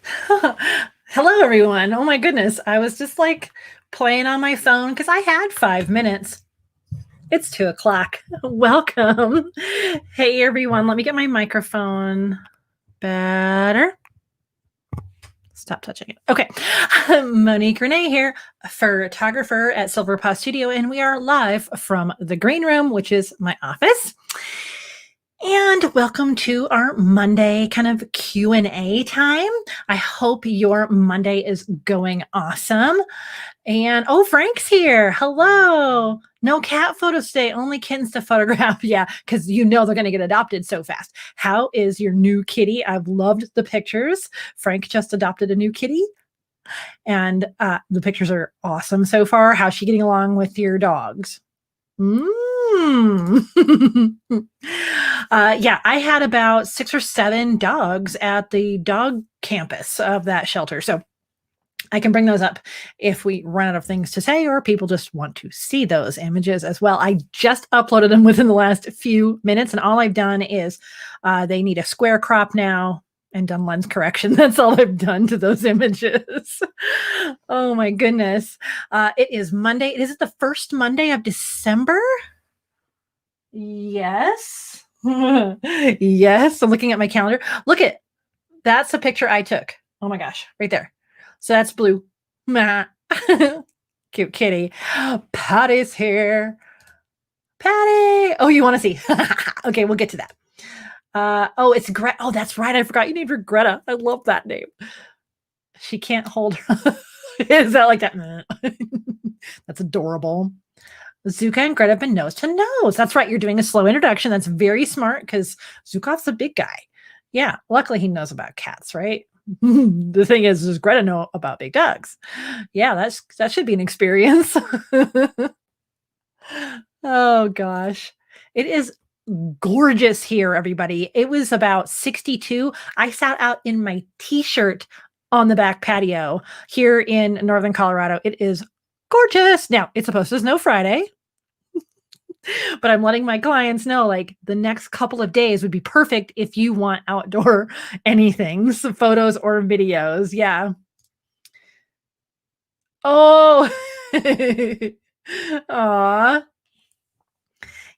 Hello, everyone. Oh my goodness. I was just like playing on my phone because I had 5 minutes. It's 2 o'clock. Welcome. Hey, everyone. Let me get my microphone better. Stop touching it. Okay. Monique Renee here, photographer at Silver Paw Studio, and we are live from the green room, which is my office. And welcome to our Monday kind of Q&A time. I hope your Monday is going awesome. And oh, Frank's here. Hello. No cat photos today, only kittens to photograph. Yeah, because you know they're going to get adopted so fast. How is your new kitty? I've loved the pictures. Frank just adopted a new kitty, and the pictures are awesome so far. How's she getting along with your dogs? Mm. Yeah, I had about 6 or 7 dogs at the dog campus of that shelter. So I can bring those up if we run out of things to say or people just want to see those images as well. I just uploaded them within the last few minutes, and all I've done is they need a square crop now and done lens correction. That's all I've done to those images. Oh my goodness. It is Monday. Is it the first Monday of December? Yes. Yes. I'm looking at my calendar. Look at that's a picture I took. Oh my gosh, right there. So that's blue. Cute kitty. Patty's here. Patty. Oh, you want to see? Okay, we'll get to that. Oh, it's Greta. Oh, that's right. I forgot you named her Greta. I love that name. She can't hold her. Is that like that? That's adorable. Zuka and Greta have been nose to nose. That's right. You're doing a slow introduction. That's very smart because Zukov's a big guy. Yeah. Luckily, he knows about cats, right? The thing is, does Greta know about big dogs? Yeah, that should be an experience. Oh gosh. It is gorgeous here, everybody. It was about 62. I sat out in my t-shirt on the back patio here in northern Colorado. It is gorgeous. Now, it's supposed to snow Friday, but I'm letting my clients know like the next couple of days would be perfect if you want outdoor anything, so photos or videos. Yeah. Oh. Aw.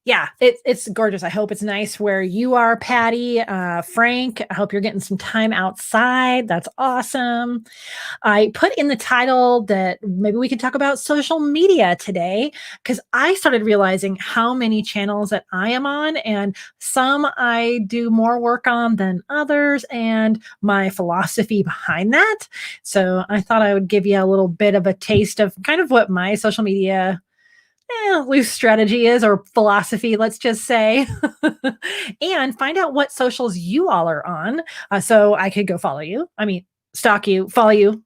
Yeah, it's gorgeous. I hope it's nice where you are, Patty. Frank, I hope you're getting some time outside. That's awesome. I put in the title that maybe we could talk about social media today because I started realizing how many channels that I am on, and some I do more work on than others, and my philosophy behind that. So I thought I would give you a little bit of a taste of kind of what my social media loose strategy is or philosophy, let's just say, and find out what socials you all are on so I could go follow you. I mean, stalk you, follow you.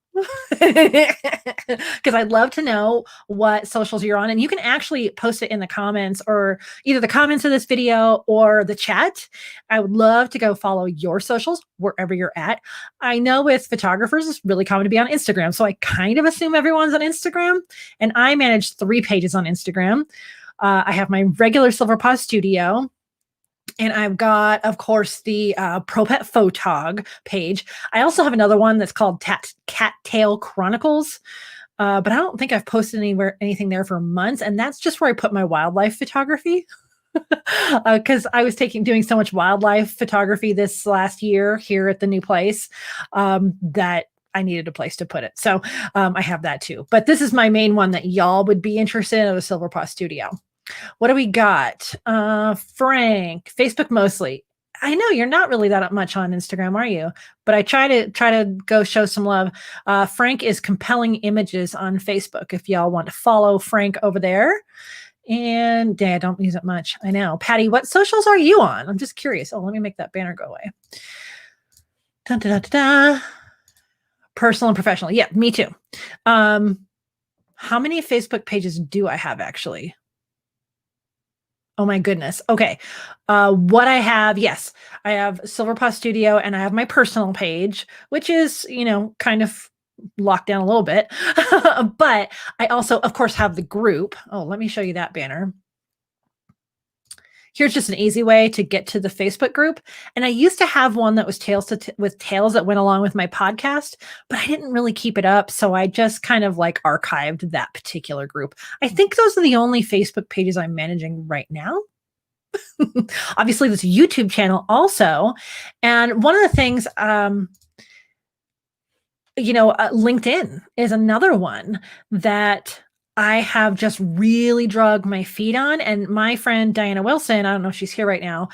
Because I'd love to know what socials you're on. And you can actually post it in the comments or either the comments of this video or the chat. I would love to go follow your socials wherever you're at. I know with photographers, it's really common to be on Instagram. So I kind of assume everyone's on Instagram. And I manage 3 pages on Instagram. I have my regular Silver Paw Studio. And I've got, of course, the Pro Pet Photog page. I also have another one that's called Cattail Chronicles. But I don't think I've posted anything there for months. And that's just where I put my wildlife photography. Because I was doing so much wildlife photography this last year here at the new place that I needed a place to put it. So I have that too. But this is my main one that y'all would be interested in, the Silver Paw Studio. What do we got? Frank, Facebook mostly. I know you're not really that much on Instagram, are you? But I try to go show some love. Frank is Compelling Images on Facebook. If y'all want to follow Frank over there. And I don't use it much. I know. Patty, what socials are you on? I'm just curious. Oh, let me make that banner go away. Dun, dun, dun, dun, dun. Personal and professional. Yeah, me too. How many Facebook pages do I have actually? Oh my goodness. Okay. What I have, yes, I have Silver Paw Studio and I have my personal page, which is, kind of locked down a little bit. But I also, of course, have the group. Oh, let me show you that banner. here's just an easy way to get to the Facebook group. And I used to have one that was with tales that went along with my podcast, but I didn't really keep it up. So I just kind of like archived that particular group. I think those are the only Facebook pages I'm managing right now. Obviously, this YouTube channel also. And one of the things, LinkedIn is another one that I have just really drug my feet on. And my friend Diana Wilson, I don't know if she's here right now,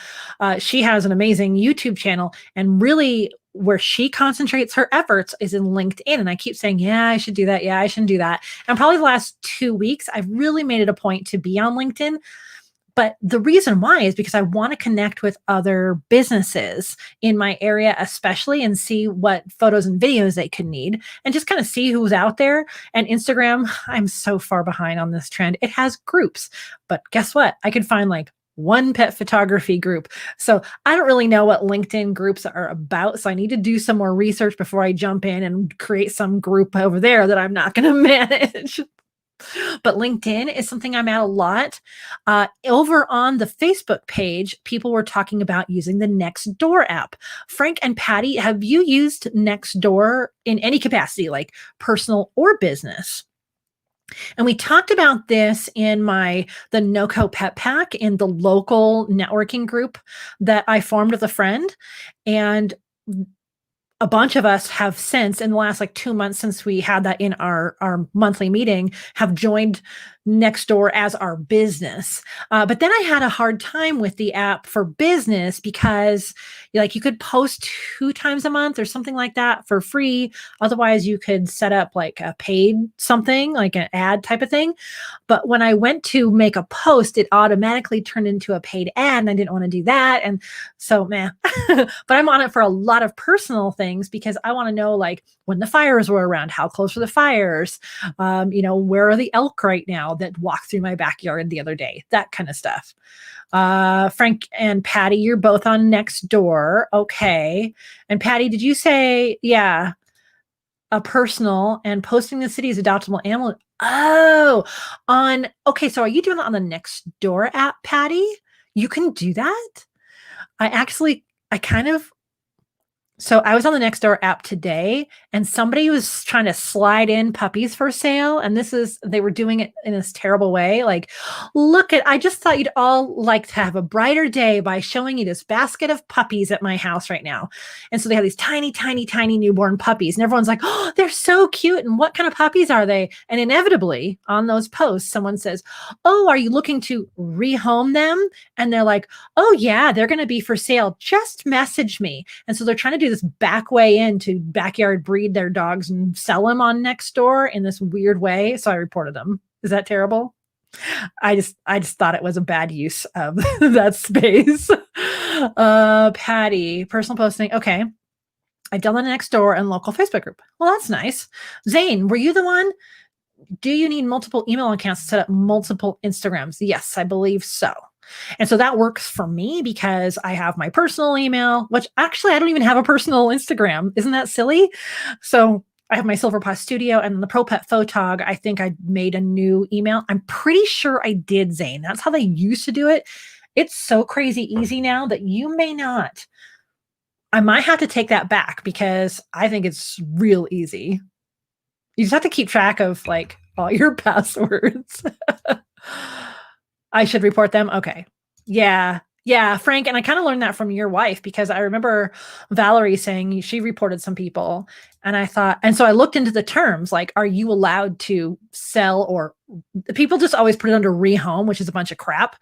she has an amazing YouTube channel, and really where she concentrates her efforts is in LinkedIn. And I keep saying, yeah, I should do that. Yeah, I shouldn't do that. And probably the last 2 weeks, I've really made it a point to be on LinkedIn. But the reason why is because I want to connect with other businesses in my area, especially, and see what photos and videos they could need and just kind of see who's out there. And Instagram, I'm so far behind on this trend. It has groups, but guess what? I could find like one pet photography group. So I don't really know what LinkedIn groups are about. So I need to do some more research before I jump in and create some group over there that I'm not going to manage. But LinkedIn is something I'm at a lot. Over on the Facebook page, people were talking about using the Nextdoor app. Frank and Patty, have you used Nextdoor in any capacity, like personal or business? And we talked about this in the NoCo Pet Pack in the local networking group that I formed with a friend. And a bunch of us have since, in the last like 2 months since we had that in our monthly meeting, have joined Nextdoor as our business. But then I had a hard time with the app for business because like you could post 2 times a month or something like that for free. Otherwise you could set up like a paid something, like an ad type of thing. But when I went to make a post, it automatically turned into a paid ad, and I didn't want to do that. And so, man, but I'm on it for a lot of personal things because I want to know, like, when the fires were around, how close were the fires? Where are the elk right now that walked through my backyard the other day? That kind of stuff. Frank and Patty, you're both on Nextdoor. Okay. And Patty, did you say, yeah, a personal and posting the city's adoptable animal? Oh, okay. So are you doing that on the Nextdoor app, Patty? You can do that? I kind of So I was on the Nextdoor app today, and somebody was trying to slide in puppies for sale. And they were doing it in this terrible way. Like, I just thought you'd all like to have a brighter day by showing you this basket of puppies at my house right now. And so they have these tiny, tiny, tiny newborn puppies. And everyone's like, oh, they're so cute. And what kind of puppies are they? And inevitably on those posts, someone says, oh, are you looking to rehome them? And they're like, oh yeah, they're going to be for sale. Just message me. And so they're trying to do this back way into backyard breed their dogs and sell them on Nextdoor in this weird way. So I reported them. Is that terrible? I just thought it was a bad use of that space. Patty, personal posting. Okay. I've done the Nextdoor and local Facebook group. Well, that's nice. Zane, were you the one? Do you need multiple email accounts to set up multiple Instagrams? Yes, I believe so. And so that works for me because I have my personal email, which actually I don't even have a personal Instagram. Isn't that silly? So I have my Silver Paw Studio and the Pro Pet Photog. I think I made a new email. I'm pretty sure I did, Zane. That's how they used to do it. It's so crazy easy now that you may not. I might have to take that back because I think it's real easy. You just have to keep track of like all your passwords. I should report them. Okay. Yeah. Yeah, Frank. And I kind of learned that from your wife because I remember Valerie saying she reported some people. And I thought, and so I looked into the terms, like, are you allowed to sell, or people just always put it under rehome, which is a bunch of crap.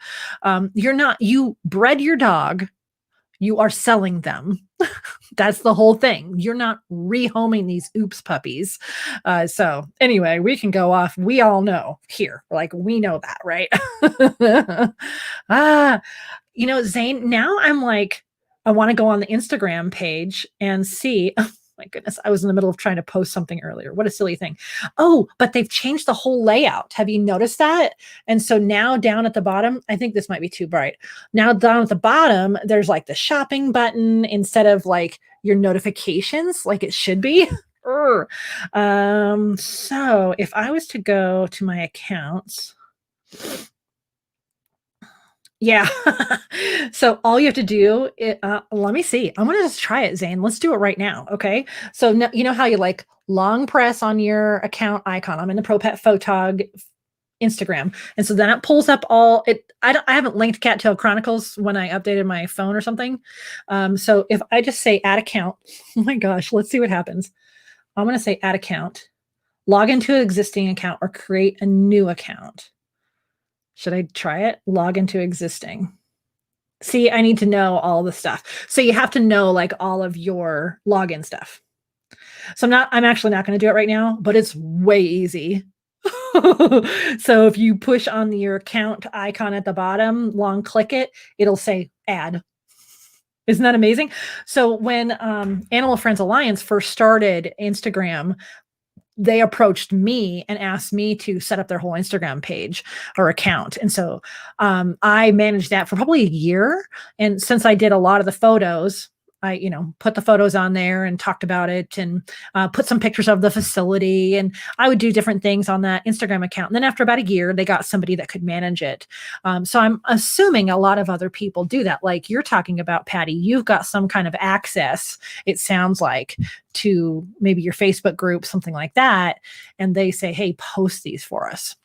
You're not, you bred your dog, you are selling them. That's the whole thing. You're not rehoming these oops puppies. So anyway, we can go off. We all know here, like, we know that, right? Zane, now I'm like, I want to go on the Instagram page and see. Oh my goodness, I was in the middle of trying to post something earlier. What a silly thing. Oh, but they've changed the whole layout. Have you noticed that? And so now down at the bottom, I think this might be too bright. Now down at the bottom, there's like the shopping button instead of like your notifications, like it should be. So if I was to go to my accounts, Yeah. So all you have to do, let me see. I'm gonna just try it, Zane. Let's do it right now. Okay. So you know how you like long press on your account icon. I'm in the Pro Pet Photog Instagram, and so then it pulls up all it. I haven't linked Cattail Chronicles when I updated my phone or something. So if I just say add account, oh my gosh, let's see what happens. I'm gonna say add account, log into an existing account, or create a new account. Should I try it? Log into existing. See, I need to know all the stuff. So you have to know like all of your login stuff. So I'm actually not going to do it right now, but it's way easy. So if you push on your account icon at the bottom, long click it, it'll say add. Isn't that amazing? So when Animal Friends Alliance first started Instagram, they approached me and asked me to set up their whole Instagram page or account. And so I managed that for probably a year. And since I did a lot of the photos, I, put the photos on there and talked about it and put some pictures of the facility. And I would do different things on that Instagram account. And then after about a year, they got somebody that could manage it. So I'm assuming a lot of other people do that. Like you're talking about, Patty, you've got some kind of access, it sounds like, to maybe your Facebook group, something like that. And they say, hey, post these for us.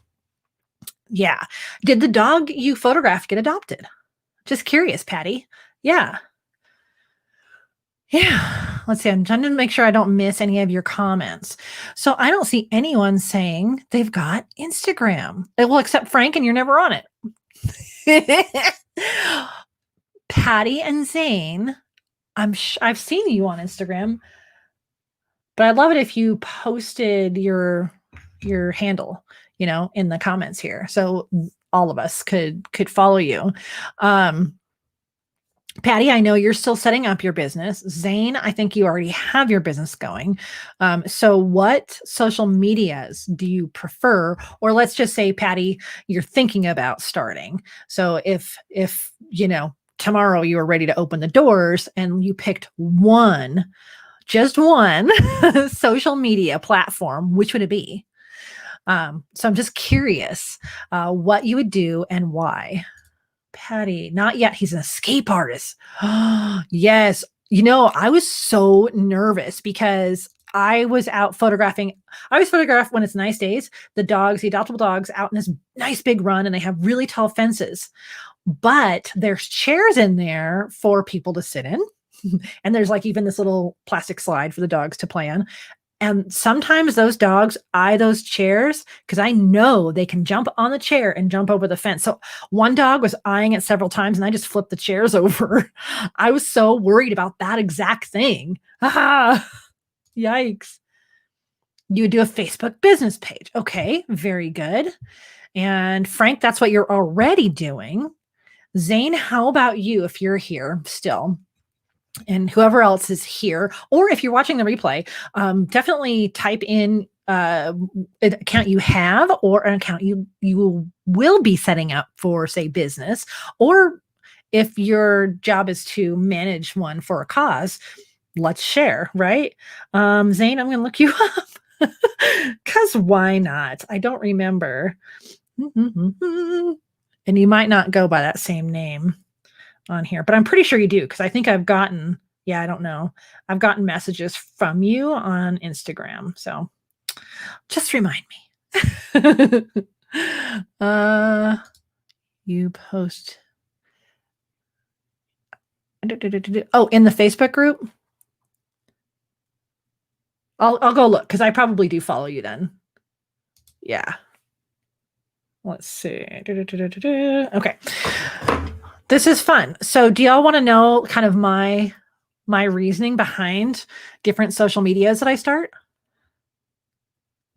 Yeah. Did the dog you photographed get adopted? Just curious, Patty. Yeah. Yeah. Let's see. I'm trying to make sure I don't miss any of your comments. So I don't see anyone saying they've got Instagram. Well, except Frank, and you're never on it. Patty and Zane, I've seen you on Instagram, but I'd love it if you posted your handle, in the comments here, so all of us could follow you. Patty, I know you're still setting up your business. Zane, I think you already have your business going. So what social medias do you prefer? Or let's just say, Patty, you're thinking about starting. So if tomorrow you were ready to open the doors and you picked just one social media platform, which would it be? So I'm just curious what you would do and why. Patty, not yet. He's an escape artist. Yes. I was so nervous because I was out photographing. I always photograph when it's nice days, the adoptable dogs out in this nice big run, and they have really tall fences. But there's chairs in there for people to sit in. And there's like even this little plastic slide for the dogs to play on. And sometimes those dogs eye those chairs because I know they can jump on the chair and jump over the fence. So one dog was eyeing it several times and I just flipped the chairs over. I was so worried about that exact thing. Ah, yikes. You do a Facebook business page. Okay, very good. And Frank, that's what you're already doing. Zane, how about you if you're here still? And whoever else is here, or if you're watching the replay, definitely type in an account you have or an account you will be setting up for, say, business, or if your job is to manage one for a cause. Let's share, right? Zane, I'm going to look you up because why not? I don't remember. And you might not go by that same name on here, but I'm pretty sure you do because I think I've gotten messages from you on Instagram. So just remind me. You post. Oh, in the Facebook group? I'll go look because I probably do follow you then. Yeah. Let's see. Okay. This is fun. So do y'all want to know kind of my reasoning behind different social medias that I start?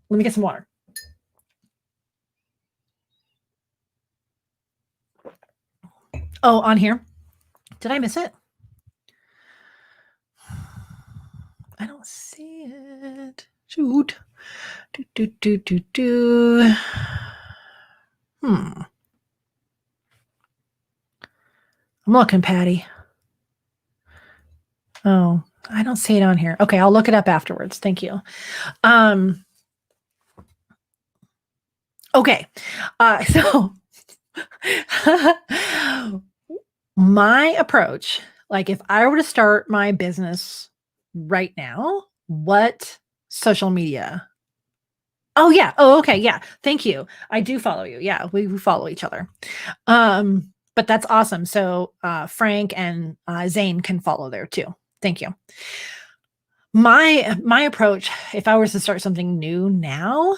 Let me get some water. Oh, on here. Did I miss it? I don't see it. Shoot. I'm looking, Patty. Oh, I don't see it on here. Okay, I'll look it up afterwards. Thank you. Okay. So My approach, like if I were to start my business right now, what social media? Oh yeah. Oh, okay. Yeah. Thank you. I do follow you. Yeah, we follow each other. But that's awesome. So Frank and Zane can follow there too. Thank you. My approach, if I was to start something new now,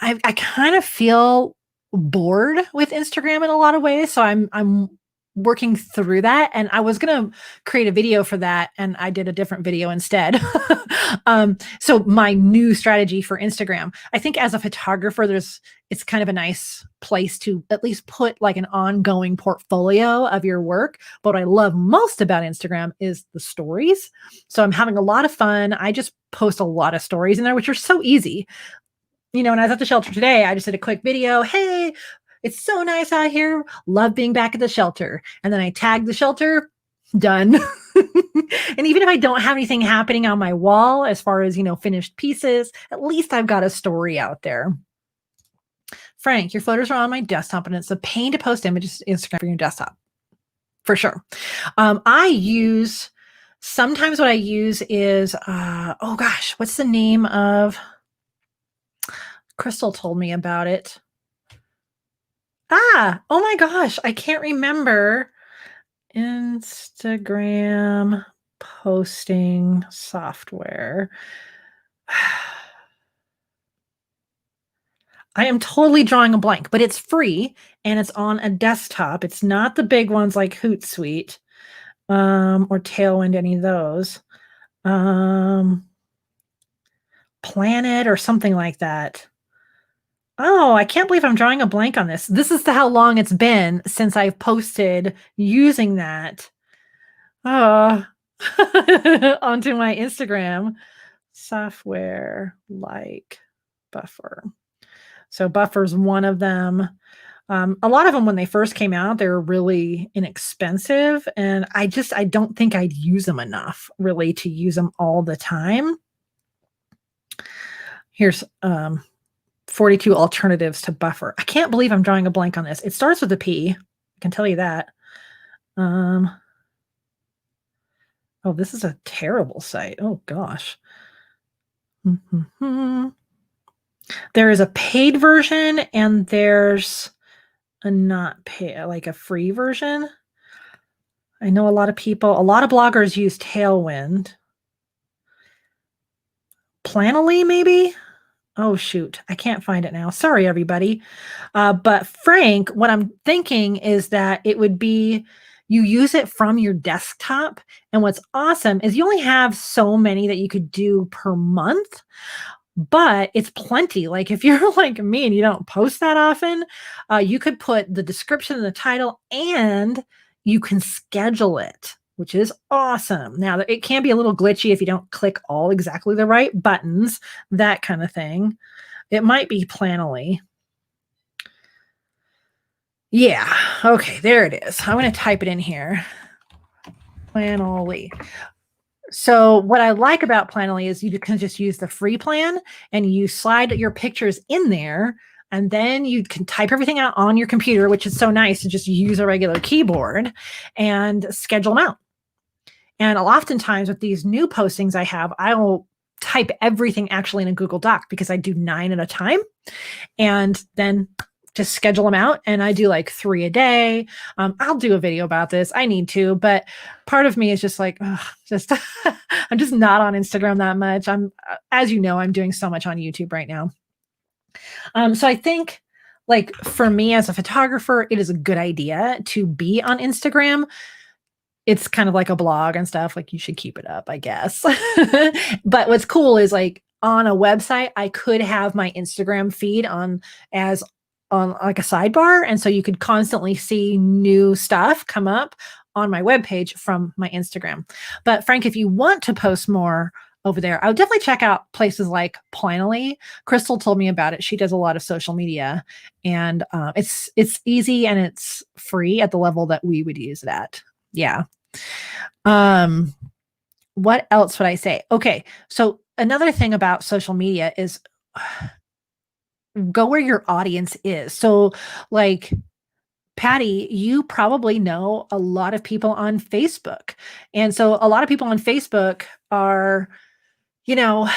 I kind of feel bored with Instagram in a lot of ways, so I'm working through that, and I was gonna create a video for that, and I did a different video instead. So my new strategy for Instagram, I think as a photographer, it's kind of a nice place to at least put like an ongoing portfolio of your work. But what I love most about Instagram is the stories. So I'm having a lot of fun. I just post a lot of stories in there, which are so easy. When I was at the shelter today, I just did a quick video. Hey, it's so nice out here. Love being back at the shelter. And then I tagged the shelter. Done. And even if I don't have anything happening on my wall as far as, finished pieces, at least I've got a story out there. Frank, your photos are on my desktop and it's a pain to post images to Instagram for your desktop. For sure. Sometimes what I use is, oh gosh, what's the name of, Crystal told me about it. Oh my gosh, I can't remember. Instagram posting software. I am totally drawing a blank, but it's free and it's on a desktop. It's not the big ones like Hootsuite, or Tailwind, any of those. Planet or something like that. Oh, I can't believe I'm drawing a blank on this. This is how long it's been since I've posted using that onto my Instagram. Software like Buffer. So Buffer's one of them. A lot of them, when they first came out, they were really inexpensive, and I don't think I'd use them enough really to use them all the time. Here's 42 alternatives to Buffer. I can't believe I'm drawing a blank on this. It starts with a P. I can tell you that. Oh, this is a terrible site. Oh gosh. There is a paid version and there's a not pay, like a free version. I know a lot of bloggers use Tailwind. Planoly, maybe? Oh, shoot. I can't find it now. Sorry, everybody. But Frank, what I'm thinking is that it would be you use it from your desktop. And what's awesome is you only have so many that you could do per month, but it's plenty. Like if you're like me and you don't post that often, you could put the description and the title and you can schedule it, which is awesome. Now, it can be a little glitchy if you don't click all exactly the right buttons, that kind of thing. It might be Planoly. Yeah. Okay, there it is. I'm going to type it in here. Planoly. So what I like about Planoly is you can just use the free plan and you slide your pictures in there, and then you can type everything out on your computer, which is so nice to just use a regular keyboard and schedule them out. And oftentimes with these new postings I will type everything actually in a Google Doc because I do 9 at a time, and then just schedule them out. And I do like 3 a day. I'll do a video about this. I need to, but part of me is just like, I'm just not on Instagram that much. As you know, I'm doing so much on YouTube right now. So I think like for me as a photographer, it is a good idea to be on Instagram. It's kind of like a blog and stuff. Like you should keep it up, I guess. But what's cool is like on a website, I could have my Instagram feed on like a sidebar. And so you could constantly see new stuff come up on my webpage from my Instagram. But Frank, if you want to post more over there, I would definitely check out places like Planoly. Crystal told me about it. She does a lot of social media, and it's easy and it's free at the level that we would use it at. Yeah. What else would I say? Okay. So another thing about social media is go where your audience is. So like Patty, you probably know a lot of people on Facebook. And so a lot of people on Facebook are, you know,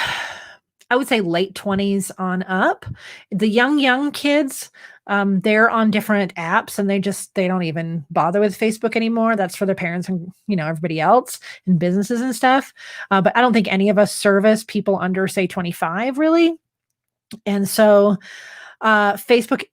I would say late 20s on up. The young kids, they're on different apps and they don't even bother with Facebook anymore. That's for their parents and, everybody else and businesses and stuff. But I don't think any of us service people under, say, 25 really. And so Facebook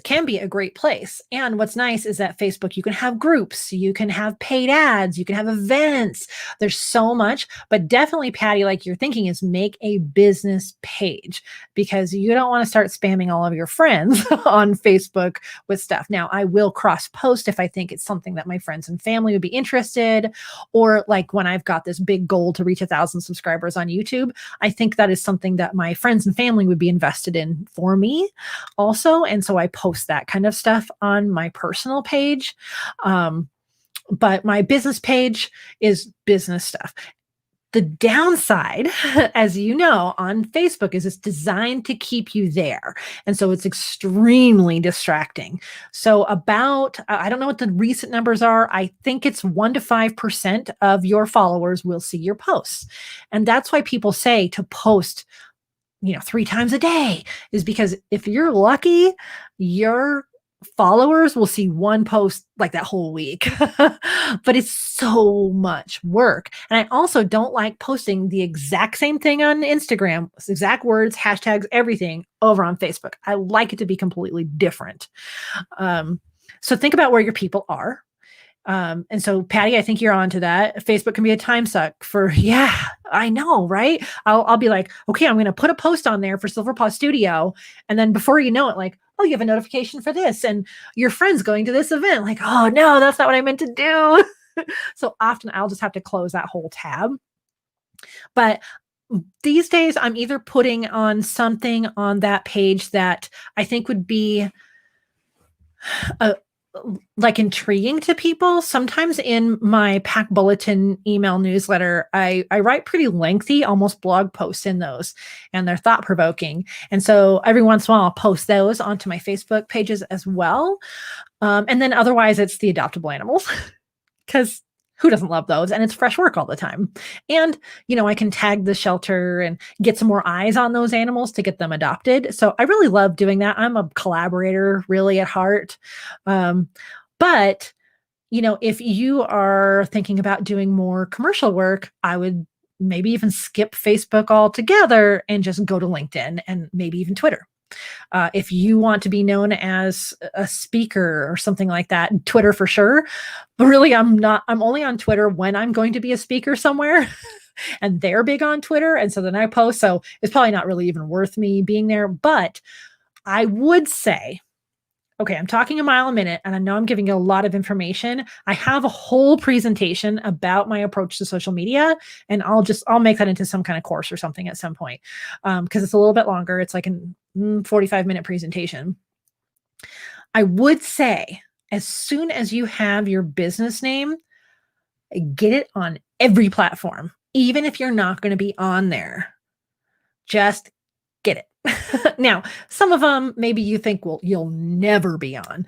can be a great place. And what's nice is that Facebook, you can have groups, you can have paid ads, you can have events. There's so much, but definitely, Patty, like you're thinking, is make a business page, because you don't want to start spamming all of your friends on Facebook with stuff. Now, I will cross post if I think it's something that my friends and family would be interested, or like when I've got this big goal to reach 1,000 subscribers on YouTube, I think that is something that my friends and family would be invested in for me also. And so I post that kind of stuff on my personal page. But my business page is business stuff. The downside, as you know, on Facebook is it's designed to keep you there. And so it's extremely distracting. So I don't know what the recent numbers are. I think it's 1 to 5% of your followers will see your posts. And that's why people say to post 3 times a day, is because if you're lucky, your followers will see one post like that whole week. But it's so much work. And I also don't like posting the exact same thing on Instagram, exact words, hashtags, everything over on Facebook. I like it to be completely different. So think about where your people are. And so, Patty, I think you're on to that. Facebook can be a time suck for, yeah, I know, right? I'll be like, okay, I'm going to put a post on there for Silver Paw Studio. And then before you know it, like, oh, you have a notification for this and your friend's going to this event. Like, oh no, that's not what I meant to do. So often I'll just have to close that whole tab. But these days I'm either putting on something on that page that I think would be like intriguing to people. Sometimes in my Pack Bulletin email newsletter, I write pretty lengthy, almost blog posts in those, and they're thought provoking. And so every once in a while, I'll post those onto my Facebook pages as well. And then otherwise, it's the adoptable animals, because who doesn't love those? And it's fresh work all the time. And, I can tag the shelter and get some more eyes on those animals to get them adopted. So I really love doing that. I'm a collaborator really at heart. But, if you are thinking about doing more commercial work, I would maybe even skip Facebook altogether and just go to LinkedIn and maybe even Twitter. If you want to be known as a speaker or something like that, Twitter for sure. But really, I'm only on Twitter when I'm going to be a speaker somewhere. And they're big on Twitter. And so then I post. So it's probably not really even worth me being there. But I would say, okay, I'm talking a mile a minute, and I know I'm giving you a lot of information. I have a whole presentation about my approach to social media, and I'll make that into some kind of course or something at some point, because it's a little bit longer. It's like a 45-minute presentation. I would say, as soon as you have your business name, get it on every platform, even if you're not going to be on there. Just get it. Now, some of them maybe you think, well, you'll never be on,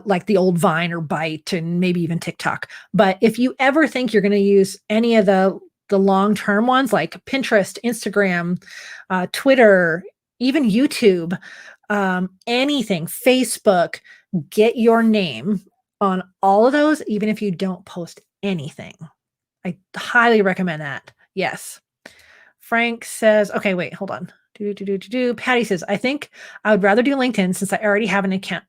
like the old Vine or Byte and maybe even TikTok. But if you ever think you're going to use any of the long-term ones like Pinterest, Instagram, Twitter, even YouTube, anything, Facebook, get your name on all of those, even if you don't post anything. I highly recommend that. Yes. Frank says, okay, wait, hold on. Patty says, I think I would rather do LinkedIn since I already have an account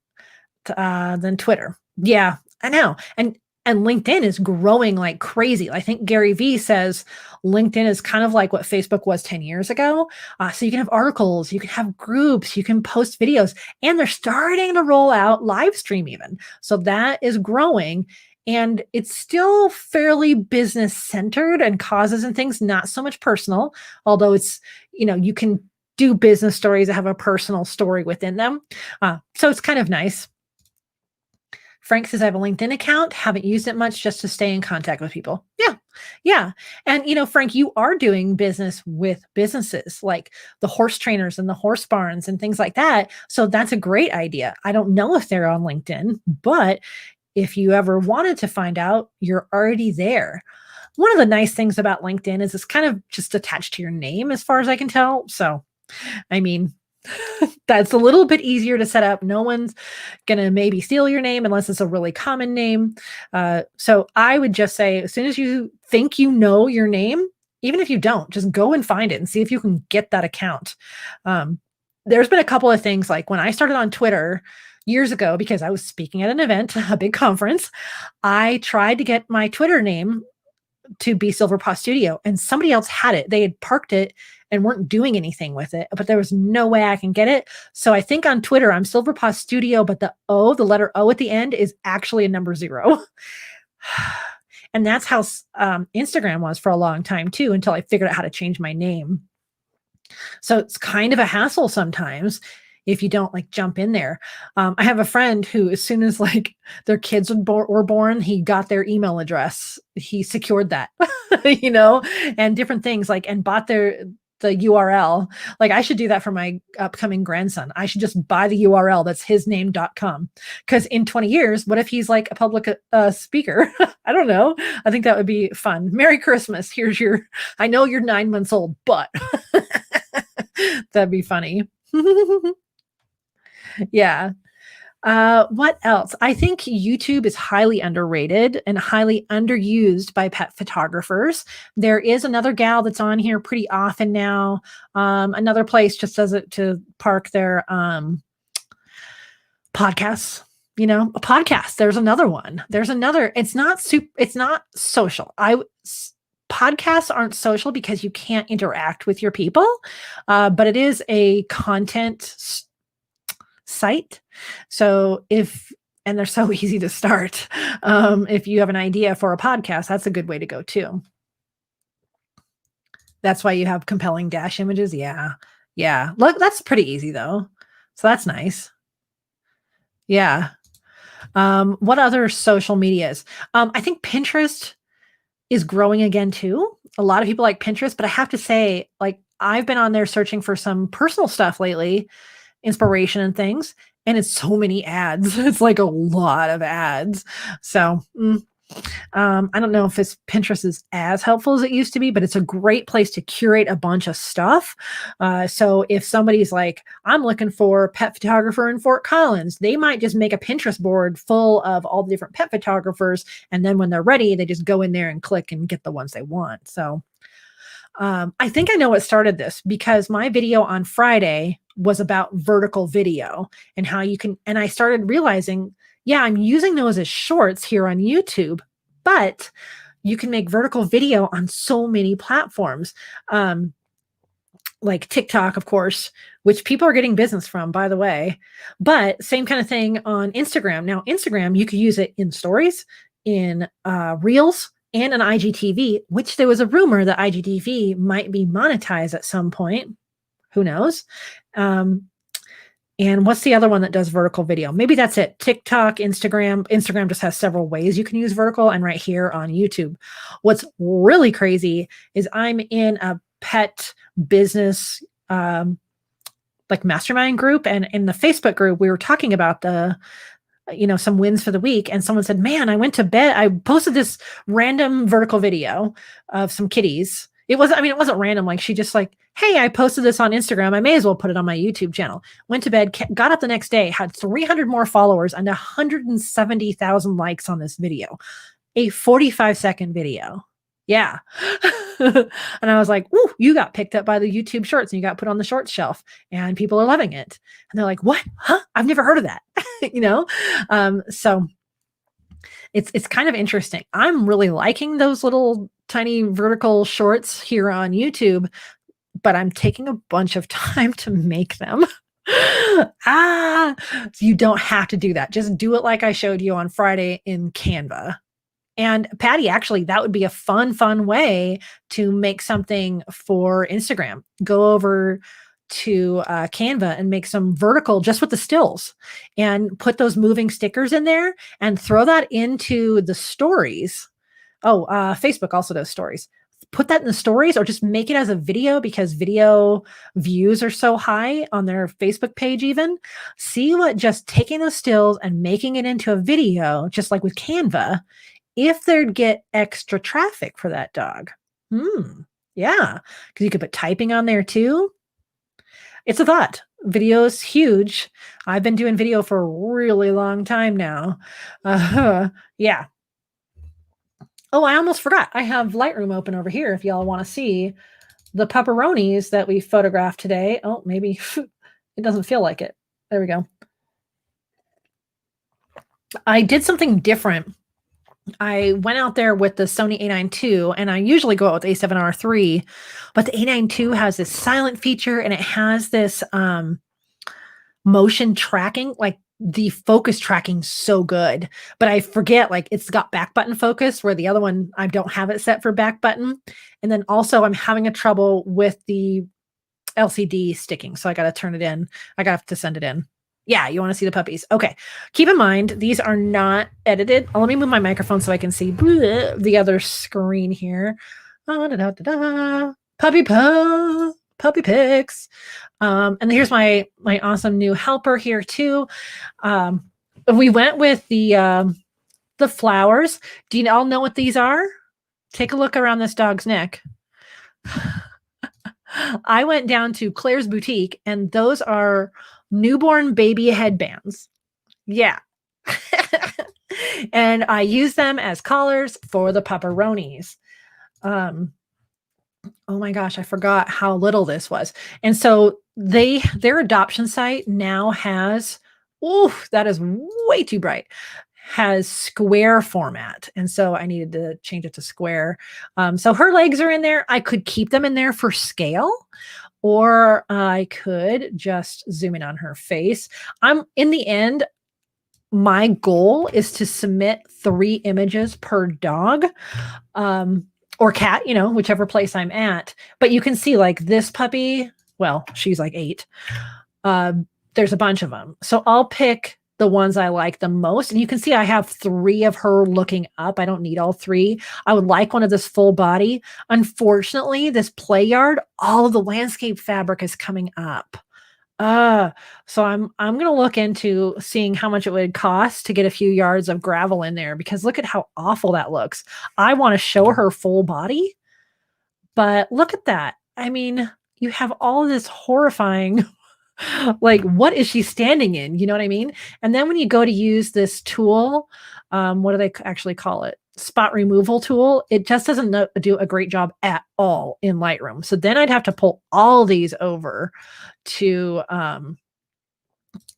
than Twitter. Yeah, I know. And LinkedIn is growing like crazy. I think Gary Vee says LinkedIn is kind of like what Facebook was 10 years ago. So you can have articles, you can have groups, you can post videos, and they're starting to roll out live stream even. So that is growing. And it's still fairly business centered and causes and things, not so much personal, although it's, you can do business stories that have a personal story within them. So it's kind of nice. Frank says, I have a LinkedIn account, haven't used it much just to stay in contact with people. Yeah. Yeah. And, Frank, you are doing business with businesses like the horse trainers and the horse barns and things like that. So that's a great idea. I don't know if they're on LinkedIn, but if you ever wanted to find out, you're already there. One of the nice things about LinkedIn is it's kind of just attached to your name as far as I can tell. So, I mean, that's a little bit easier to set up. No one's going to maybe steal your name unless it's a really common name. So I would just say, as soon as you think you know your name, even if you don't, just go and find it and see if you can get that account. There's been a couple of things like when I started on Twitter years ago, because I was speaking at an event, a big conference, I tried to get my Twitter name to be Silver Paw Studio, and somebody else had it. They had parked it and weren't doing anything with it, but there was no way I can get it. So I think on Twitter, I'm Silver Paw Studio, but the letter O at the end is actually a number 0. And that's how Instagram was for a long time too, until I figured out how to change my name. So it's kind of a hassle sometimes if you don't like jump in there. I have a friend who, as soon as like their kids were born, he got their email address. He secured that, and different things like, and bought the URL. Like I should do that for my upcoming grandson. I should just buy the URL that's hisname.com. Because in 20 years, what if he's like a public speaker? I don't know. I think that would be fun. Merry Christmas. I know you're 9 months old, but that'd be funny. Yeah. What else? I think YouTube is highly underrated and highly underused by pet photographers. There is another gal that's on here pretty often now. Another place just does it to park their podcasts. A podcast. There's another one. It's not social. Podcasts aren't social because you can't interact with your people, but it is a content site. So and they're so easy to start. If you have an idea for a podcast, that's a good way to go too. That's why you have compelling dash images. Yeah. Yeah. Look, that's pretty easy though. So that's nice. Yeah. What other social medias? I think Pinterest is growing again too. A lot of people like Pinterest, but I have to say, like, I've been on there searching for some personal stuff lately, inspiration and things, and it's so many ads. It's like a lot of ads. So I don't know if Pinterest is as helpful as it used to be, but it's a great place to curate a bunch of stuff. So if somebody's like, I'm looking for a pet photographer in Fort Collins, they might just make a Pinterest board full of all the different pet photographers. And then when they're ready, they just go in there and click and get the ones they want. So I think I know what started this, because my video on Friday was about vertical video and how you can, and I started realizing, yeah, I'm using those as shorts here on YouTube, but you can make vertical video on so many platforms, like TikTok, of course, which people are getting business from, by the way, but same kind of thing on Instagram. Now, Instagram, you could use it in stories, in Reels, and an IGTV, which there was a rumor that IGTV might be monetized at some point. Who knows? And what's the other one that does vertical video? Maybe that's it. TikTok, Instagram. Instagram just has several ways you can use vertical, and right here on YouTube. What's really crazy is I'm in a pet business like mastermind group, and in the Facebook group, we were talking about some wins for the week, and someone said, man, I went to bed. I posted this random vertical video of some kitties. It wasn't random. Like, she just like, hey, I posted this on Instagram. I may as well put it on my YouTube channel. Went to bed, got up the next day, had 300 more followers and 170,000 likes on this video. A 45-second video. Yeah. And I was like, ooh, you got picked up by the YouTube shorts and you got put on the shorts shelf and people are loving it. And they're like, what? Huh? I've never heard of that. So it's kind of interesting. I'm really liking those little tiny vertical shorts here on YouTube, but I'm taking a bunch of time to make them. You don't have to do that. Just do it like I showed you on Friday in Canva. And Patty, actually, that would be a fun way to make something for Instagram. Go over to Canva and make some vertical just with the stills and put those moving stickers in there and throw that into the stories. Oh, Facebook also does stories. Put that in the stories or just make it as a video because video views are so high on their Facebook page even. See what just taking those stills and making it into a video, just like with Canva, if they'd get extra traffic for that dog. Yeah, because you could put typing on there too. It's a thought. Video's huge. I've been doing video for a really long time now. Yeah. Oh, I almost forgot. I have Lightroom open over here if y'all want to see the pepperonis that we photographed today. Oh, maybe it doesn't feel like it. There we go. I did something different. I went out there with the Sony A9 II, and I usually go out with A7R3, but the A9 II has this silent feature, and it has this motion tracking, like the focus tracking so good, but I forget like it's got back button focus where the other one I don't have it set for back button. And then also I'm having a trouble with the LCD sticking. So I got to turn it in. I got to send it in. Yeah, you want to see the puppies. Okay. Keep in mind, these are not edited. Let me move my microphone so I can see the other screen here. Puppy pics. And here's my awesome new helper here too. We went with the flowers. Do you all know what these are? Take a look around this dog's neck. I went down to Claire's Boutique, and those are newborn baby headbands. Yeah. And I use them as collars for the pepperonis. Oh my gosh, I forgot how little this was. And so their adoption site now has, that is way too bright, has square format. And so I needed to change it to square. So her legs are in there. I could keep them in there for scale, or I could just zoom in on her face. In the end, my goal is to submit 3 images per dog. Or cat, whichever place I'm at. But you can see like this puppy, well, she's like 8. There's a bunch of them. So I'll pick the ones I like the most. And you can see I have 3 of her looking up. I don't need all 3. I would like one of this full body. Unfortunately, this play yard, all of the landscape fabric is coming up. So I'm going to look into seeing how much it would cost to get a few yards of gravel in there, because look at how awful that looks. I want to show her full body, but look at that. I mean, you have all this horrifying, like, what is she standing in? You know what I mean? And then when you go to use this tool, what do they actually call it? Spot removal tool. It just doesn't do a great job at all in Lightroom. So then I'd have to pull all these over to,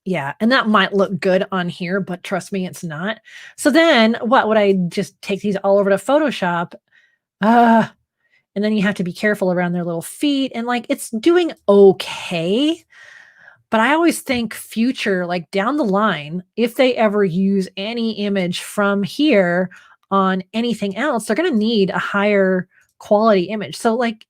yeah, and that might look good on here, but trust me, it's not. So then what would I just take these all over to Photoshop? And then you have to be careful around their little feet, and like, it's doing okay. But I always think future, like down the line, if they ever use any image from here on anything else, they're going to need a higher quality image. So like,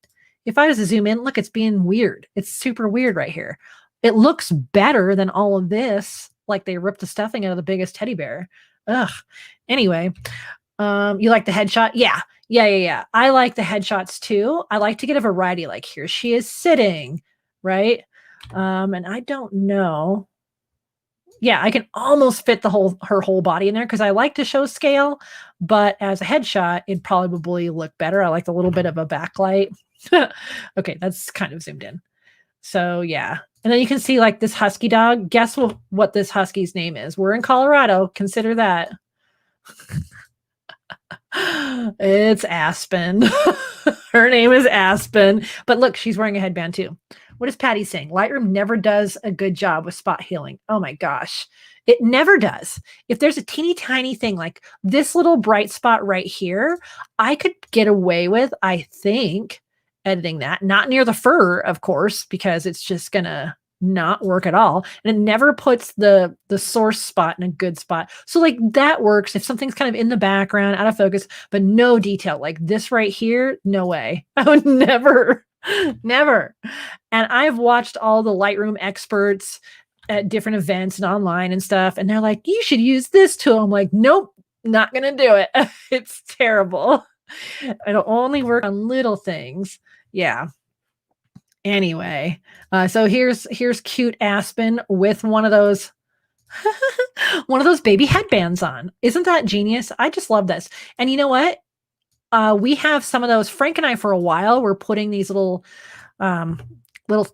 if I was to zoom in, look, it's being weird. It's super weird right here. It looks better than all of this. Like they ripped the stuffing out of the biggest teddy bear. Ugh. Anyway, you like the headshot? Yeah. I like the headshots too. I like to get a variety. Like here she is sitting, right? And I don't know. Yeah, I can almost fit her whole body in there because I like to show scale, but as a headshot, it'd probably look better. I like a little bit of a backlight. Okay, that's kind of zoomed in. So yeah. And then you can see like this husky dog. Guess what this husky's name is? We're in Colorado. Consider that. It's Aspen. Her name is Aspen. But look, she's wearing a headband too. What is Patty saying? Lightroom never does a good job with spot healing. Oh my gosh. It never does. If there's a teeny tiny thing like this little bright spot right here, I could get away with, I think, editing that. Not near the fur, of course, because it's just going to not work at all. And it never puts the source spot in a good spot. So like that works if something's kind of in the background, out of focus, but no detail. Like this right here, no way. I would never Never. And I've watched all the Lightroom experts at different events and online and stuff, and they're like, "You should use this tool." I'm like, "Nope, not gonna do it." It's terrible. It'll only work on little things. Yeah. Anyway, so here's cute Aspen with one of those one of those baby headbands on. Isn't that genius? I just love this. And you know what? We have some of those. Frank and I, for a while, were putting these um, little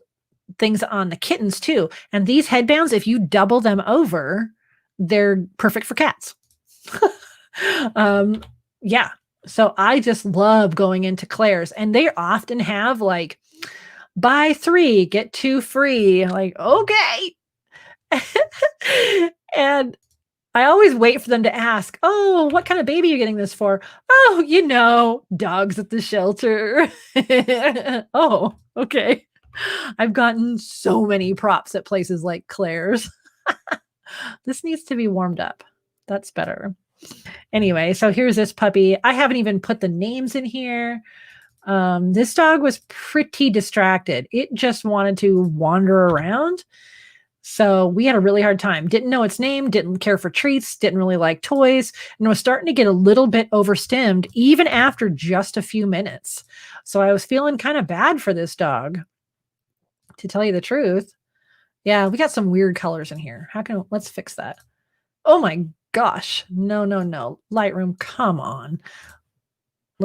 things on the kittens too. And these headbands, if you double them over, they're perfect for cats. Yeah. So I just love going into Claire's, and they often have like buy 3, get 2 free. Like, okay. And I always wait for them to ask, "Oh, what kind of baby are you getting this for?" "Oh, dogs at the shelter." Oh, okay. I've gotten so many props at places like Claire's. This needs to be warmed up. That's better. Anyway, so here's this puppy. I haven't even put the names in here. This dog was pretty distracted. It just wanted to wander around. So we had a really hard time. Didn't know its name, didn't care for treats, didn't really like toys, and was starting to get a little bit overstimmed even after just a few minutes. So I was feeling kind of bad for this dog, to tell you the truth. Yeah, we got some weird colors in here. Let's fix that. Oh my gosh. No, no, no. Lightroom, come on.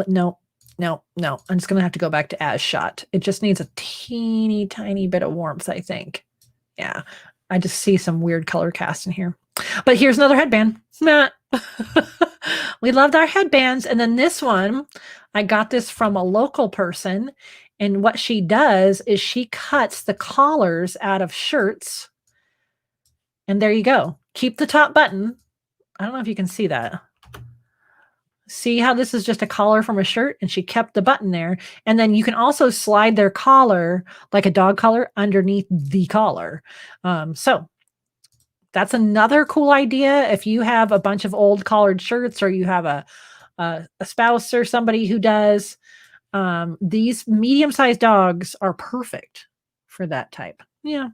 No, no, no. I'm just going to have to go back to as shot. It just needs a teeny tiny bit of warmth, I think. Yeah, I just see some weird color cast in here. But here's another headband. We loved our headbands. And then this one, I got this from a local person. And what she does is she cuts the collars out of shirts. And there you go. Keep the top button. I don't know if you can see that. See how this is just a collar from a shirt, and she kept the button there. And then you can also slide their collar like a dog collar underneath the collar. So that's another cool idea. If you have a bunch of old collared shirts, or you have a spouse or somebody who does, these medium-sized dogs are perfect for that type. Yeah,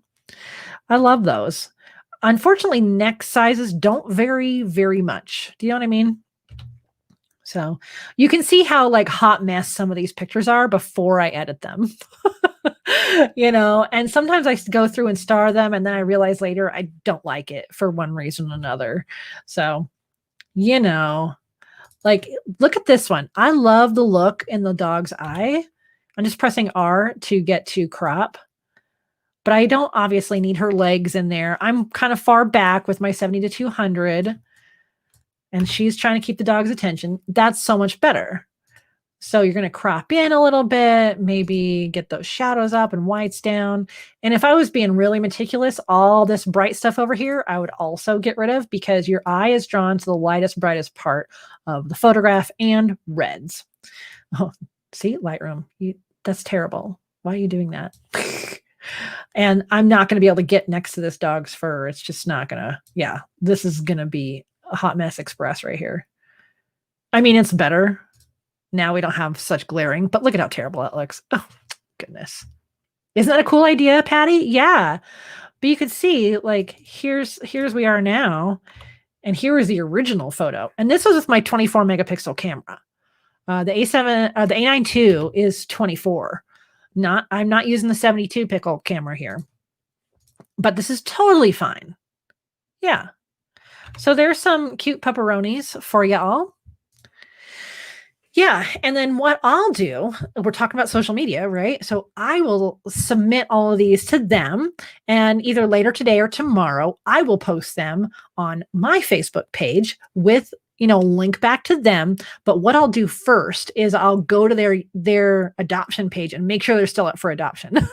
I love those. Unfortunately, neck sizes don't vary very much. Do you know what I mean? So you can see how like hot mess some of these pictures are before I edit them. And sometimes I go through and star them, and then I realize later I don't like it for one reason or another. So, like, look at this one. I love the look in the dog's eye. I'm just pressing R to get to crop, but I don't obviously need her legs in there. I'm kind of far back with my 70 to 200. And she's trying to keep the dog's attention. That's so much better. So you're going to crop in a little bit, maybe get those shadows up and whites down. And if I was being really meticulous, all this bright stuff over here, I would also get rid of, because your eye is drawn to the lightest, brightest part of the photograph and reds. Oh, see, Lightroom, that's terrible. Why are you doing that? And I'm not going to be able to get next to this dog's fur. It's just not going to, this is going to be a hot mess express right here. I mean, it's better. Now we don't have such glaring, but look at how terrible that looks. Oh, goodness. Isn't that a cool idea, Patty? Yeah. But you could see, like, here's we are now, and here is the original photo. And this was with my 24 megapixel camera. The the A9 II is 24. I'm not using the 72 pixel camera here. But this is totally fine. Yeah. So there's some cute pepperonis for y'all. Yeah. And then what I'll do, we're talking about social media, right? So I will submit all of these to them, and either later today or tomorrow, I will post them on my Facebook page with, link back to them. But what I'll do first is I'll go to their adoption page and make sure they're still up for adoption,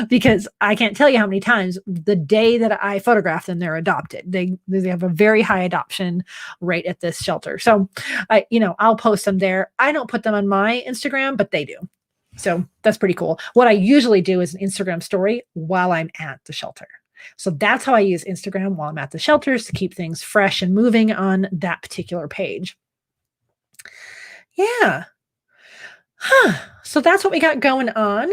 because I can't tell you how many times the day that I photograph them, they're adopted. They have a very high adoption rate at this shelter. So I'll post them there. I don't put them on my Instagram, but they do. So that's pretty cool. What I usually do is an Instagram story while I'm at the shelter. So that's how I use Instagram while I'm at the shelters, to keep things fresh and moving on that particular page. Yeah. So that's what we got going on.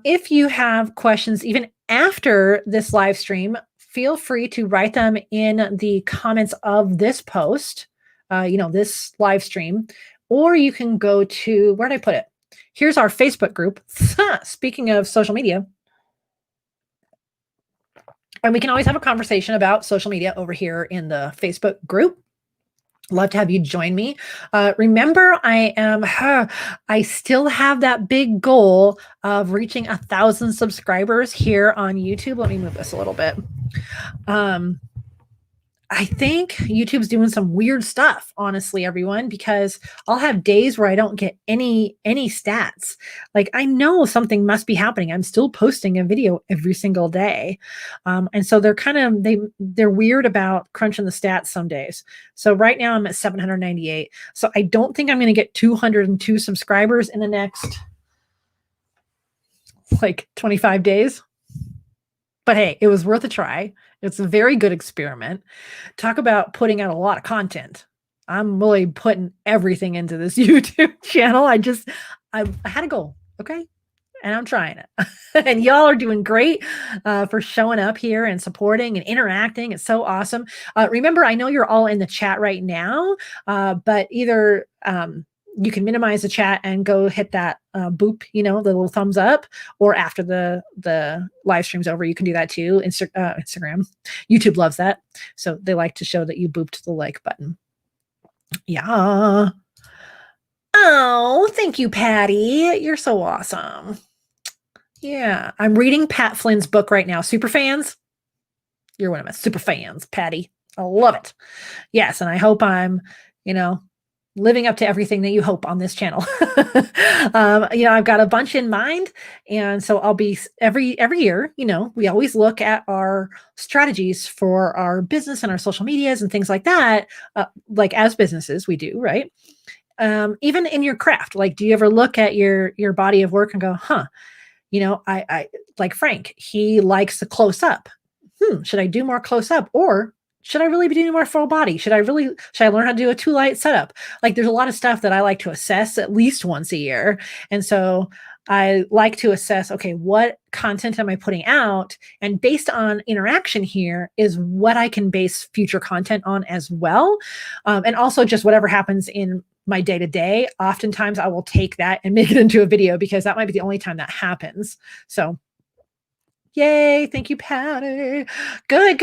If you have questions, even after this live stream, feel free to write them in the comments of this post, this live stream, or you can go to, where did I put it? Here's our Facebook group. Speaking of social media, and we can always have a conversation about social media over here in the Facebook group. Love to have you join me. Remember, I still have that big goal of reaching 1,000 subscribers here on YouTube. Let me move this a little bit. I think YouTube's doing some weird stuff, honestly, everyone, because I'll have days where I don't get any stats. Like, I know something must be happening. I'm still posting a video every single day. And so they're weird about crunching the stats some days. So right now I'm at 798. So I don't think I'm going to get 202 subscribers in the next like 25 days. But hey, it was worth a try. It's a very good experiment. Talk about putting out a lot of content. I'm really putting everything into this YouTube channel. I had a goal, okay? And I'm trying it. And y'all are doing great for showing up here and supporting and interacting. It's so awesome. Remember, I know you're all in the chat right now, but either you can minimize the chat and go hit that boop, the little thumbs up, or after the live stream's over, you can do that too. Instagram, YouTube loves that. So they like to show that you booped the like button. Yeah. Oh, thank you, Patty. You're so awesome. Yeah. I'm reading Pat Flynn's book right now. Super fans? You're one of my super fans, Patty. I love it. Yes. And I hope I'm, living up to everything that you hope on this channel. I've got a bunch in mind. And so I'll be every year, we always look at our strategies for our business and our social medias and things like that. Like as businesses, we do, right? Even in your craft, like, do you ever look at your body of work and go, I like Frank, he likes the close up. Should I do more close up? Or should I really be doing more full body? Should I learn how to do a 2-light setup? Like, there's a lot of stuff that I like to assess at least once a year. And so I like to assess, okay, what content am I putting out? And based on interaction here is what I can base future content on as well. And also just whatever happens in my day-to-day. Oftentimes I will take that and make it into a video because that might be the only time that happens. So yay. Thank you, Patty. Good.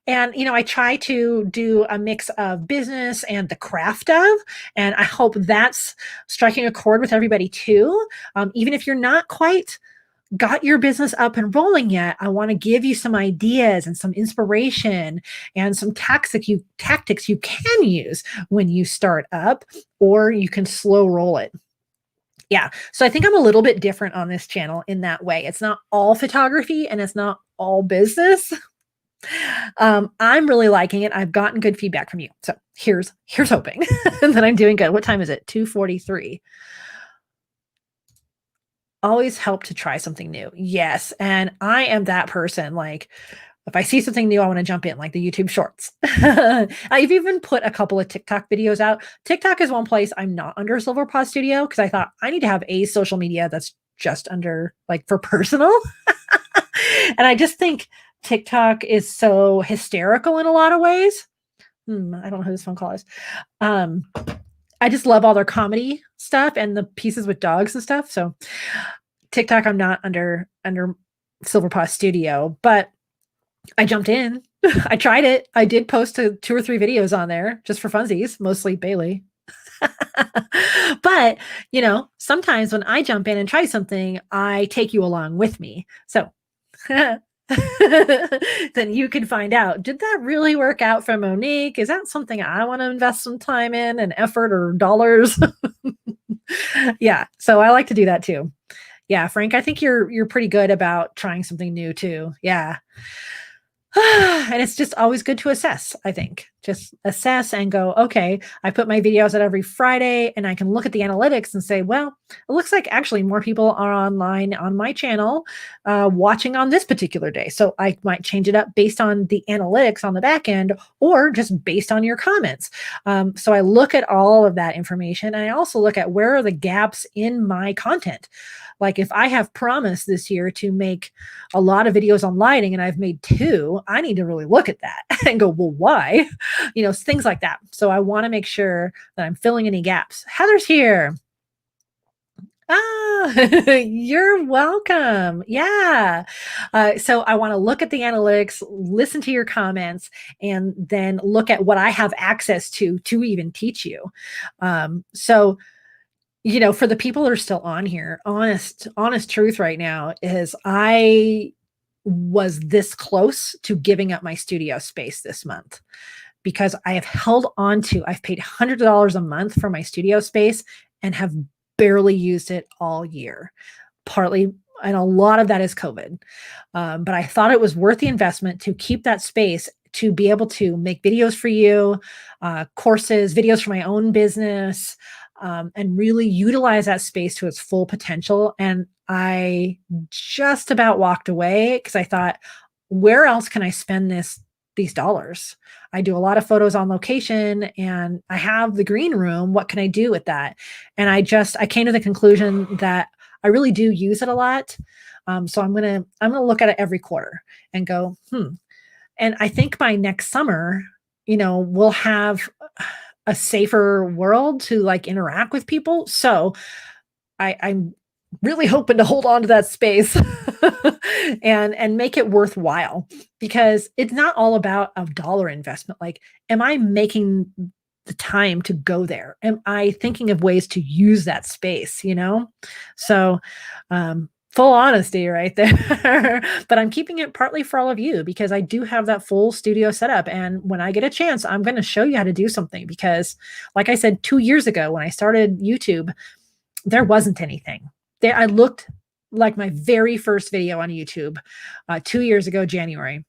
And, I try to do a mix of business and the craft of, and I hope that's striking a chord with everybody too. Even if you're not quite got your business up and rolling yet, I want to give you some ideas and some inspiration and some tactics you can use when you start up, or you can slow roll it. Yeah. So I think I'm a little bit different on this channel in that way. It's not all photography and it's not all business. I'm really liking it. I've gotten good feedback from you. So here's hoping that I'm doing good. What time is it? 2:43. Always help to try something new. Yes. And I am that person. Like, if I see something new, I want to jump in, like the YouTube shorts. I've even put a couple of TikTok videos out. TikTok is one place I'm not under Silver Paw Studio because I thought I need to have a social media that's just under, like, for personal. And I just think TikTok is so hysterical in a lot of ways. I don't know who this phone call is. I just love all their comedy stuff and the pieces with dogs and stuff. So TikTok, I'm not under Silver Paw Studio, but I jumped in. I tried it. I did post 2 or 3 videos on there just for funsies, mostly Bailey. But, sometimes when I jump in and try something, I take you along with me. So then you can find out, did that really work out for Monique? Is that something I want to invest some time in and effort or dollars? Yeah. So I like to do that too. Yeah, Frank, I think you're pretty good about trying something new too. Yeah. And it's just always good to assess, I think. Just assess and go, okay, I put my videos out every Friday and I can look at the analytics and say, well, it looks like actually more people are online on my channel watching on this particular day. So I might change it up based on the analytics on the back end or just based on your comments. So I look at all of that information. And I also look at where are the gaps in my content. Like if I have promised this year to make a lot of videos on lighting and I've made two, I need to really look at that and go, well, why? Things like that. So I want to make sure that I'm filling any gaps. Heather's here. Ah, you're welcome. Yeah. So I want to look at the analytics, listen to your comments, and then look at what I have access to even teach you. So for the people that are still on here, honest truth right now is I was this close to giving up my studio space this month because I have held on to, I've paid hundreds of dollars a month for my studio space and have barely used it all year. Partly, and a lot of that is COVID. But I thought it was worth the investment to keep that space to be able to make videos for you, courses, videos for my own business, and really utilize that space to its full potential. And I just about walked away because I thought, where else can I spend these dollars? I do a lot of photos on location and I have the green room. What can I do with that? And I came to the conclusion that I really do use it a lot. So I'm gonna look at it every quarter and go, And I think by next summer, we'll have a safer world to like interact with people. So I'm really hoping to hold on to that space and make it worthwhile because it's not all about a dollar investment. Like, am I making the time to go there? Am I thinking of ways to use that space, So, full honesty right there. But I'm keeping it partly for all of you because I do have that full studio setup. And when I get a chance, I'm going to show you how to do something because, like I said, 2 years ago when I started YouTube, there wasn't anything. I looked like my very first video on YouTube 2 years ago, January.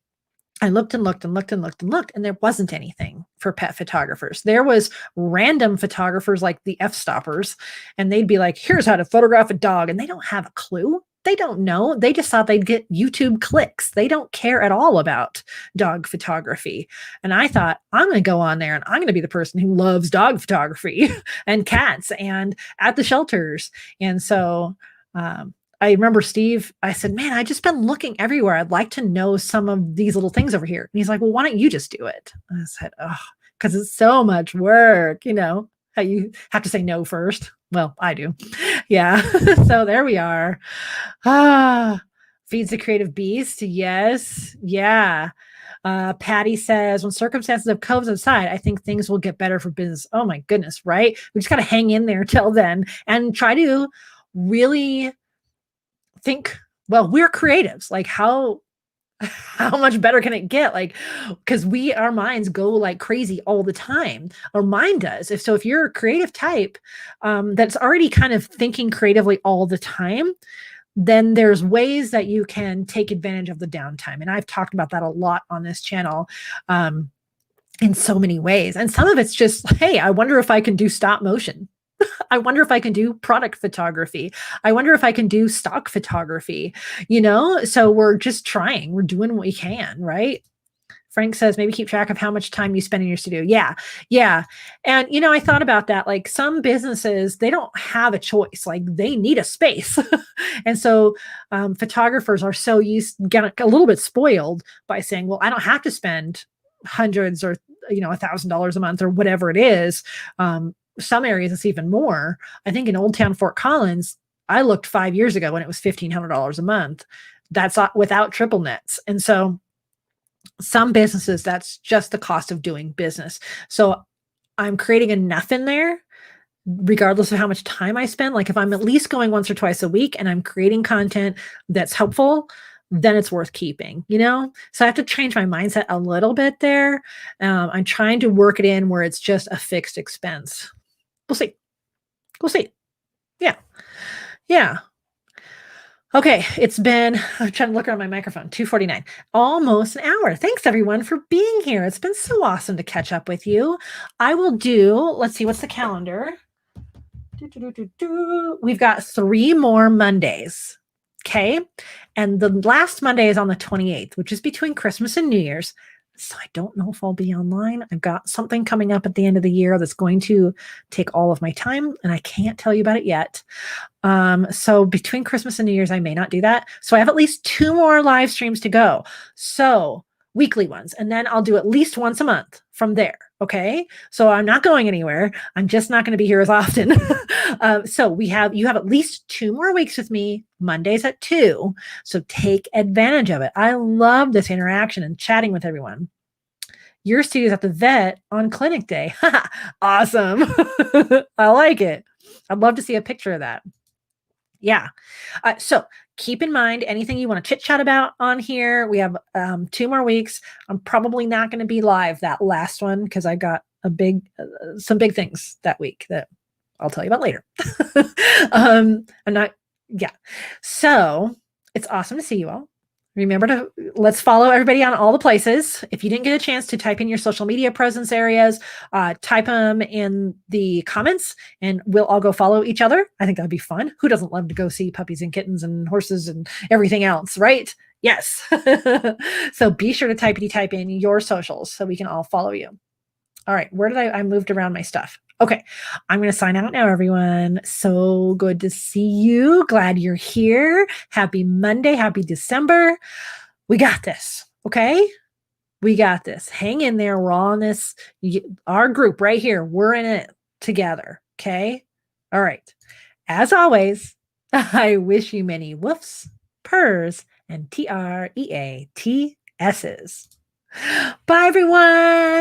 I looked and looked and looked and looked and looked, and there wasn't anything for pet photographers. There was random photographers like the F-stoppers, and they'd be like, here's how to photograph a dog. And they don't have a clue. They don't know. They just thought they'd get YouTube clicks. They don't care at all about dog photography. And I thought, I'm going to go on there and I'm going to be the person who loves dog photography and cats and at the shelters. And so, I remember Steve, I said, man, I just been looking everywhere. I'd like to know some of these little things over here. And he's like, well, why don't you just do it? And I said, oh, because it's so much work, how you have to say no first. Well, I do. Yeah. So there we are. Feeds the creative beast. Yes. Yeah. Patty says, when circumstances of COVID aside, I think things will get better for business. Oh my goodness, right? We just got to hang in there till then and try to really think, well, we're creatives. Like how much better can it get? Like, because our minds go like crazy all the time. Our mind does. If you're a creative type that's already kind of thinking creatively all the time, then there's ways that you can take advantage of the downtime. And I've talked about that a lot on this channel in so many ways. And some of it's just, hey, I wonder if I can do stop motion. I wonder if I can do product photography. I wonder if I can do stock photography, So we're just trying. We're doing what we can, right? Frank says, maybe keep track of how much time you spend in your studio. Yeah. Yeah. And, I thought about that. Like some businesses, they don't have a choice. Like they need a space. And so photographers are so get a little bit spoiled by saying, well, I don't have to spend hundreds or, $1,000 a month or whatever it is. Some areas it's even more. I think in Old Town Fort Collins, I looked 5 years ago when it was $1,500 a month. That's without triple nets. And so some businesses, that's just the cost of doing business. So I'm creating enough in there, regardless of how much time I spend. Like if I'm at least going once or twice a week and I'm creating content that's helpful, then it's worth keeping, So I have to change my mindset a little bit there. I'm trying to work it in where it's just a fixed expense. We'll see. Yeah. Yeah. Okay, it's been, I'm trying to look around my microphone, 2:49, almost an hour. Thanks everyone for being here. It's been so awesome to catch up with you. I will do, let's see, what's the calendar? We've got 3 more Mondays. Okay. And the last Monday is on the 28th, which is between Christmas and New Year's. So I don't know if I'll be online. I've got something coming up at the end of the year that's going to take all of my time, and I can't tell you about it yet. So between Christmas and New Year's, I may not do that. So I have at least 2 more live streams to go. So weekly ones, and then I'll do at least once a month from there. Okay. So I'm not going anywhere. I'm just not going to be here as often. So you have at least 2 more weeks with me, Mondays at 2. So take advantage of it. I love this interaction and chatting with everyone. Your studio's at the vet on clinic day. Awesome. I like it. I'd love to see a picture of that. Yeah. So keep in mind anything you want to chit chat about on here. We have 2 more weeks. I'm probably not going to be live that last one because I got some big things that week that I'll tell you about later. I'm not, yeah. So it's awesome to see you all. Remember let's follow everybody on all the places. If you didn't get a chance to type in your social media presence areas, type them in the comments and we'll all go follow each other. I think that'd be fun. Who doesn't love to go see puppies and kittens and horses and everything else, right? Yes. So be sure to type in your socials so we can all follow you. All right. Where did I moved around my stuff? Okay. I'm going to sign out now, everyone. So good to see you. Glad you're here. Happy Monday. Happy December. We got this. Okay. We got this. Hang in there. We're all in this. Our group right here. We're in it together. Okay. All right. As always, I wish you many woofs, purrs, and TREATSs. Bye, everyone.